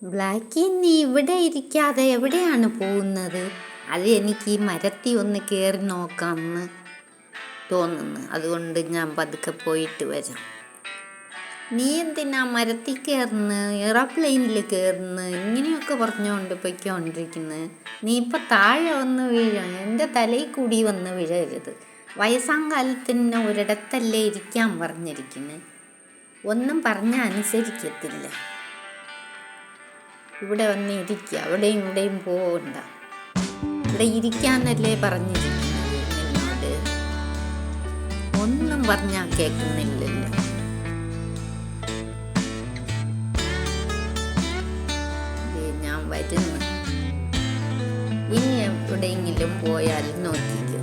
ബ്ലാക്കി, നീ ഇവിടെ ഇരിക്കാതെ എവിടെയാണ് പോകുന്നത്? അത് എനിക്ക് ഈ മരത്തിൽ ഒന്ന് കയറി നോക്കാമെന്ന് തോന്നുന്നു. അതുകൊണ്ട് ഞാൻ പതുക്കെ പോയിട്ട് വരാം. നീ എന്തിനാ മരത്തിൽ കയറുന്നു, എയറോപ്ലെയിനിൽ കയറുന്നു, ഇങ്ങനെയൊക്കെ പറഞ്ഞുകൊണ്ട് പൊയ്ക്കൊണ്ടിരിക്കുന്നത്? നീ ഇപ്പം താഴെ വന്ന് വീഴും, എൻ്റെ തലയിൽ കൂടി വന്ന് വീഴരുത്. വയസ്സാം കാലത്തിന് ഒരിടത്തല്ലേ ഇരിക്കാൻ പറഞ്ഞിരിക്കുന്നത്. ഒന്നും പറഞ്ഞാൽ അനുസരിക്കത്തില്ല. ഇവിടെ വന്ന് ഇരിക്കുക, അവിടെയും ഇവിടെയും പോകണ്ട. ഇവിടെ ഇരിക്കാന്നല്ലേ പറഞ്ഞിരിക്കുന്നത് എന്നോട്. ഒന്നും പറഞ്ഞാൽ കേൾക്കുന്നില്ലല്ലോ. ഞാൻ വരുന്നു. ഇനി എവിടെയെങ്കിലും പോയാലും നോക്കിക്കോ.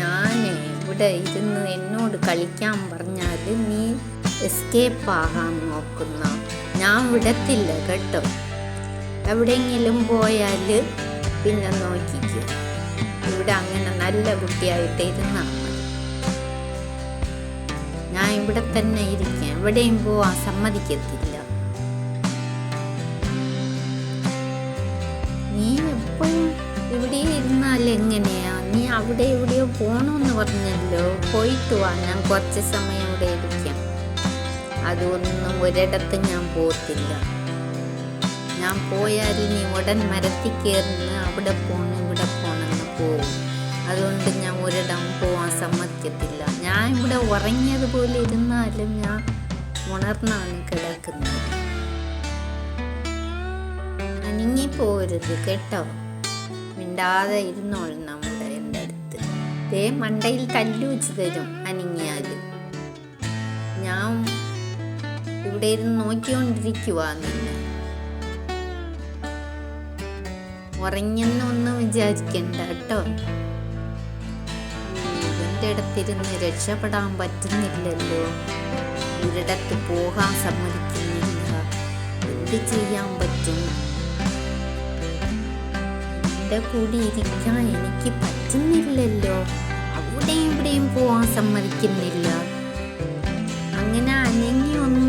ഞാൻ ഇവിടെ ഇരുന്ന് എന്നോട് കളിക്കാൻ പറഞ്ഞാൽ നീ എസ്കേപ്പ് ആകാൻ നോക്കുന്ന ഞാൻ വിടത്തില്ല കേട്ടോ. എവിടെയെങ്കിലും പോയാൽ പിന്നെ നോക്കിക്കോ. ഇവിടെ അങ്ങനെ നല്ല കുട്ടിയായിട്ട് ഇരുന്നാൽ മതി. ഞാൻ ഇവിടെ തന്നെ ഇരിക്കാം, എവിടെയും പോവാൻ സമ്മതിക്കത്തില്ല. നീ എപ്പോഴും ഇവിടെ ഇരുന്നാൽ എങ്ങനെയാ? നീ അവിടെ എവിടെയോ പോകണമെന്ന് പറഞ്ഞല്ലോ. പോയിട്ട് വാ, ഞാൻ കുറച്ച് സമയം ഇവിടെ ഇരിക്കാം. അതൊന്നും ഒരിടത്ത് ഞാൻ പോകത്തില്ല. ഞാൻ പോയാൽ നീ ഉടൻ മരത്തിൽ കയറുന്ന അവിടെ പോകണം ഇവിടെ പോകണമെന്ന് പോകും. അതുകൊണ്ട് ഞാൻ ഒരിടം പോകാൻ സമ്മതിക്കത്തില്ല. ഞാൻ ഇവിടെ ഉറങ്ങിയതുപോലെ ഇരുന്നാലും ഞാൻ ഉണർന്നാണ് കിടക്കുന്നത്. അനങ്ങി പോകരുത് കേട്ടോ. മിണ്ടാതെ ഇരുന്നോളും നമ്മുടെ എൻ്റെ അടുത്ത്. മണ്ടയിൽ കല്ല് വെച്ച് തരും അനങ്ങിയാൽ. ഞാൻ ഇവിടെ ഇരുന്ന് നോക്കിക്കൊണ്ടിരിക്കുക. നിന്നെ ഉറങ്ങിയെന്നൊന്നും വിചാരിക്കണ്ട കേട്ടോ. ഇവൻ്റെ അടുത്തിരുന്ന് രക്ഷപ്പെടാൻ പറ്റുന്നില്ലല്ലോ. ഒരിടത്ത് പോകാൻ സമ്മതിക്കുന്നില്ല. എന്ത് ചെയ്യാൻ പറ്റും? എൻ്റെ കൂടി ഇരിക്കാൻ എനിക്ക് പറ്റുന്നില്ലല്ലോ. അവിടെയും ഇവിടെയും പോകാൻ സമ്മതിക്കുന്നില്ല. അങ്ങനെ അനങ്ങിയൊന്നും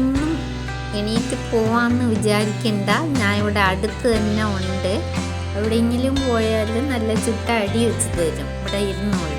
എണീറ്റ് പോവാന്ന് വിചാരിക്കണ്ട. ഞാൻ ഇവിടെ അടുത്ത് തന്നെ ഉണ്ട്. എവിടെയെങ്കിലും പോയാൽ നല്ല ചുട്ട അടി വെച്ച് തരും. ഇവിടെ ഇരുന്നോളൂ.